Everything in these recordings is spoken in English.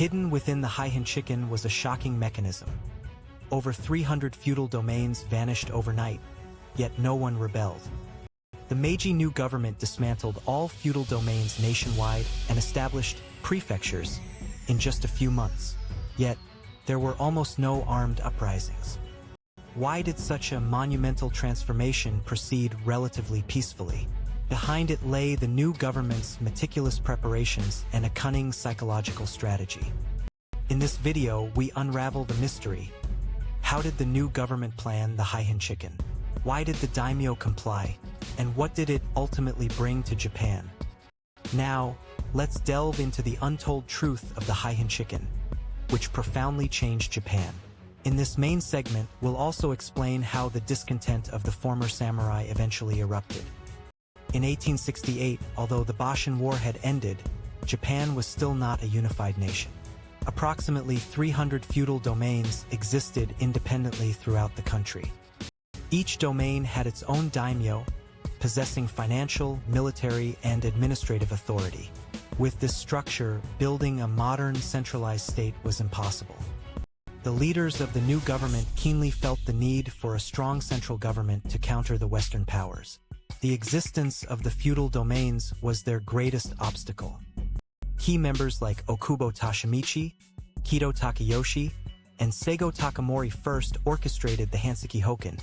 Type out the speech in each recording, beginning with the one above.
Hidden within the Haihan-chiken was a shocking mechanism. Over 300 feudal domains vanished overnight, yet no one rebelled. The Meiji new government dismantled all feudal domains nationwide and established prefectures in just a few months. Yet, there were almost no armed uprisings. Why did such a monumental transformation proceed relatively peacefully? Behind it lay the new government's meticulous preparations and a cunning psychological strategy. In this video, we unravel the mystery. How did the new government plan the Haihan-chiken? Why did the Daimyo comply? And what did it ultimately bring to Japan? Now, let's delve into the untold truth of the Haihan-chiken, which profoundly changed Japan. In this main segment, we'll also explain how the discontent of the former samurai eventually erupted. In 1868, although the Boshin War had ended, Japan was still not a unified nation. Approximately 300 feudal domains existed independently throughout the country. Each domain had its own daimyo, possessing financial, military, and administrative authority. With this structure, building a modern centralized state was impossible. The leaders of the new government keenly felt the need for a strong central government to counter the Western powers. The existence of the feudal domains was their greatest obstacle. Key members like Okubo Toshimichi, Kido Takayoshi, and Seigo Takamori first orchestrated the Haihan-chiken,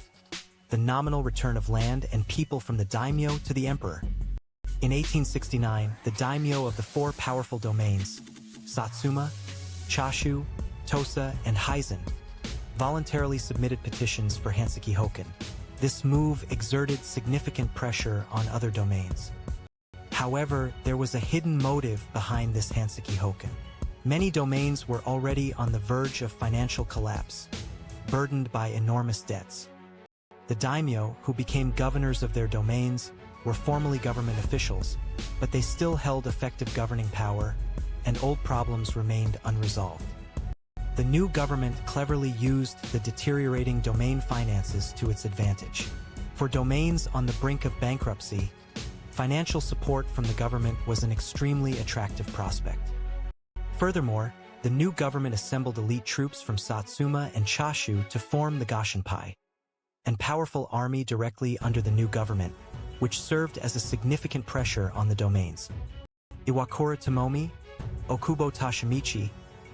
the nominal return of land and people from the daimyo to the emperor. In 1869, the daimyo of the four powerful domains, Satsuma, Chashu, Tosa, and Hizen, voluntarily submitted petitions for Haihan-chiken. This move exerted significant pressure on other domains. However, there was a hidden motive behind this Haihan-chiken. Many domains were already on the verge of financial collapse, burdened by enormous debts. The daimyo, who became governors of their domains, were formally government officials, but they still held effective governing power, and old problems remained unresolved. The new government cleverly used the deteriorating domain finances to its advantage. For domains on the brink of bankruptcy, financial support from the government was an extremely attractive prospect. Furthermore, the new government assembled elite troops from Satsuma and Chashu to form the Gashinpai, a powerful army directly under the new government, which served as a significant pressure on the domains. Iwakura Tomomi, Okubo Toshimichi,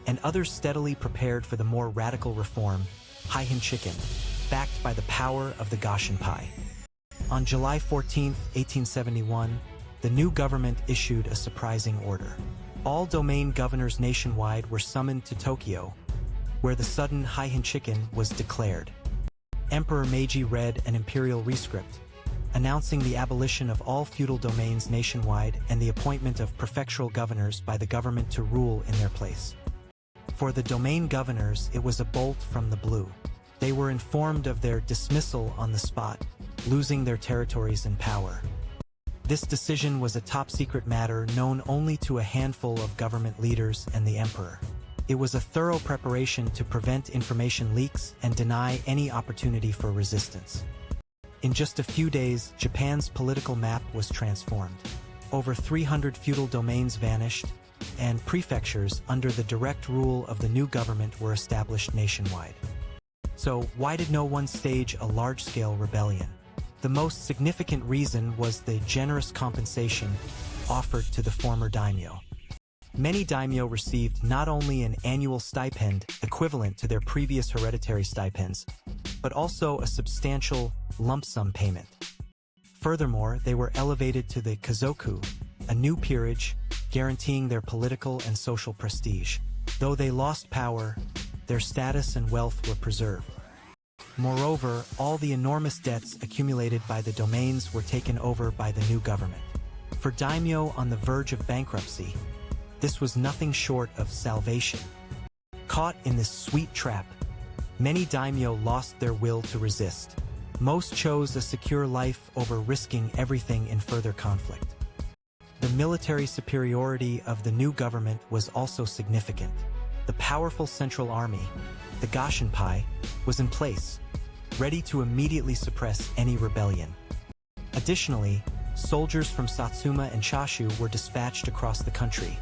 and others steadily prepared for the more radical reform, Haihan-chiken, backed by the power of the Gashinpai. On July 14, 1871, the new government issued a surprising order. All domain governors nationwide were summoned to Tokyo, where the sudden Haihan-chiken was declared. Emperor Meiji read an imperial rescript, announcing the abolition of all feudal domains nationwide and the appointment of prefectural governors by the government to rule in their place. For the domain governors, it was a bolt from the blue. They were informed of their dismissal on the spot, losing their territories and power. This decision was a top-secret matter known only to a handful of government leaders and the emperor. It was a thorough preparation to prevent information leaks and deny any opportunity for resistance. In just a few days, Japan's political map was transformed. Over 300 feudal domains vanished, and prefectures under the direct rule of the new government were established nationwide. So, why did no one stage a large-scale rebellion? The most significant reason was the generous compensation offered to the former daimyo. Many daimyo received not only an annual stipend equivalent to their previous hereditary stipends, but also a substantial lump sum payment. Furthermore, they were elevated to the kazoku, a new peerage, guaranteeing their political and social prestige. Though they lost power, their status and wealth were preserved. Moreover, all the enormous debts accumulated by the domains were taken over by the new government. For daimyo on the verge of bankruptcy, this was nothing short of salvation. Caught in this sweet trap, many daimyo lost their will to resist. Most chose a secure life over risking everything in further conflict. The military superiority of the new government was also significant. The powerful central army, the Gashinpai, was in place, ready to immediately suppress any rebellion. Additionally, soldiers from Satsuma and Chashu were dispatched across the country,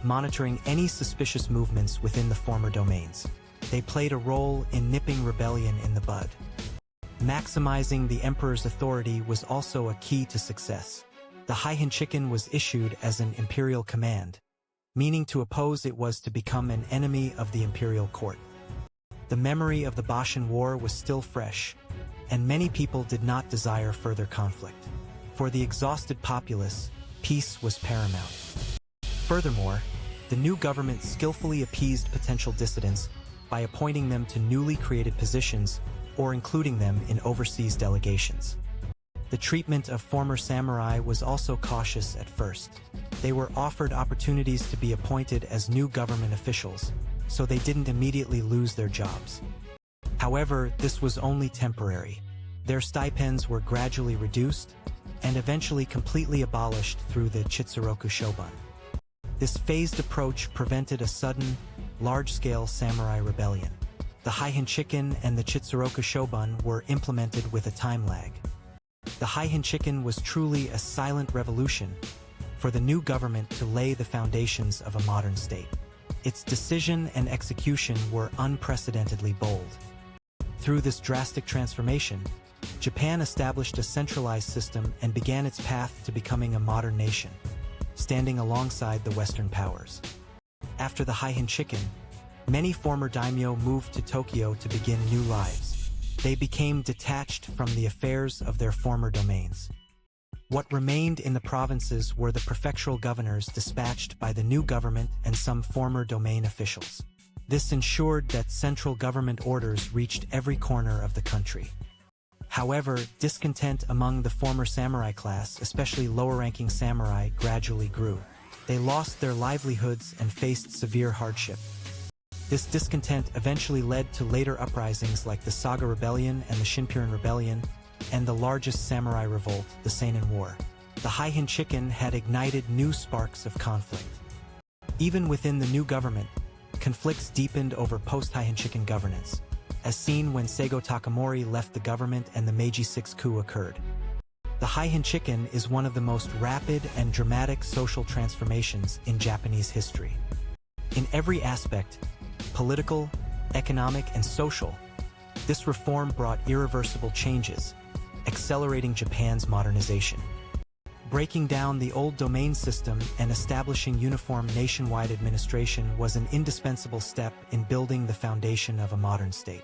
monitoring any suspicious movements within the former domains. They played a role in nipping rebellion in the bud. Maximizing the emperor's authority was also a key to success. The Haihan-chiken was issued as an imperial command, meaning to oppose it was to become an enemy of the imperial court. The memory of the Boshin War was still fresh, and many people did not desire further conflict. For the exhausted populace, peace was paramount. Furthermore, the new government skillfully appeased potential dissidents by appointing them to newly created positions or including them in overseas delegations. The treatment of former samurai was also cautious at first. They were offered opportunities to be appointed as new government officials, so they didn't immediately lose their jobs. However, this was only temporary. Their stipends were gradually reduced and eventually completely abolished through the Chitsuroku Shogun. This phased approach prevented a sudden, large-scale samurai rebellion. The Haihan-chiken and the Chitsuroku Shogun were implemented with a time lag. The Haihan-chiken was truly a silent revolution for the new government to lay the foundations of a modern state. Its decision and execution were unprecedentedly bold. Through this drastic transformation, Japan established a centralized system and began its path to becoming a modern nation, standing alongside the Western powers. After the Haihan-chiken, many former daimyo moved to Tokyo to begin new lives. They became detached from the affairs of their former domains. What remained in the provinces were the prefectural governors dispatched by the new government and some former domain officials. This ensured that central government orders reached every corner of the country. However, discontent among the former samurai class, especially lower-ranking samurai, gradually grew. They lost their livelihoods and faced severe hardship. This discontent eventually led to later uprisings like the Saga Rebellion and the Shinpirin Rebellion, and the largest samurai revolt, the Seinen War. The Haihan-chiken had ignited new sparks of conflict. Even within the new government, conflicts deepened over post-Haihan-chiken governance, as seen when Seigo Takamori left the government and the Meiji 6 coup occurred. The Haihan-chiken is one of the most rapid and dramatic social transformations in Japanese history. In every aspect, political, economic, and social, this reform brought irreversible changes, accelerating Japan's modernization. Breaking down the old domain system and establishing uniform nationwide administration was an indispensable step in building the foundation of a modern state.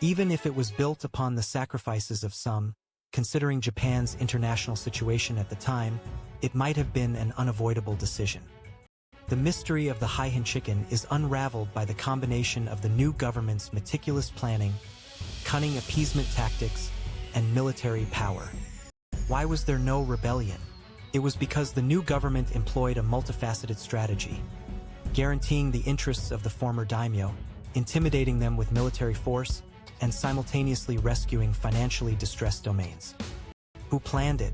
Even if it was built upon the sacrifices of some, considering Japan's international situation at the time, it might have been an unavoidable decision. The mystery of the Haihan-chiken is unraveled by the combination of the new government's meticulous planning, cunning appeasement tactics, and military power. Why was there no rebellion? It was because the new government employed a multifaceted strategy, guaranteeing the interests of the former daimyo, intimidating them with military force, and simultaneously rescuing financially distressed domains. Who planned it?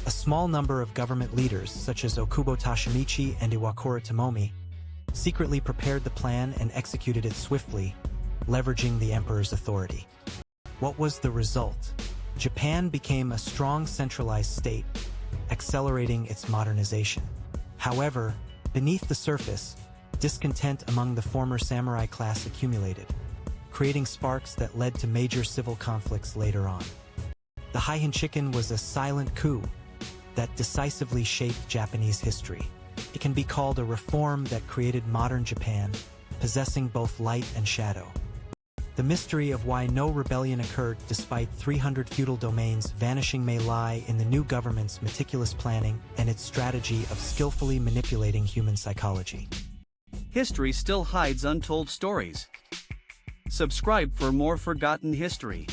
A small number of government leaders, such as Okubo Toshimichi and Iwakura Tomomi, secretly prepared the plan and executed it swiftly, leveraging the emperor's authority. What was the result? Japan became a strong centralized state, accelerating its modernization. However, beneath the surface, discontent among the former samurai class accumulated, creating sparks that led to major civil conflicts later on. The Haihan-chiken was a silent coup that decisively shaped Japanese history. It can be called a reform that created modern Japan, possessing both light and shadow. The mystery of why no rebellion occurred despite 300 feudal domains vanishing may lie in the new government's meticulous planning and its strategy of skillfully manipulating human psychology. History still hides untold stories. Subscribe for more forgotten history.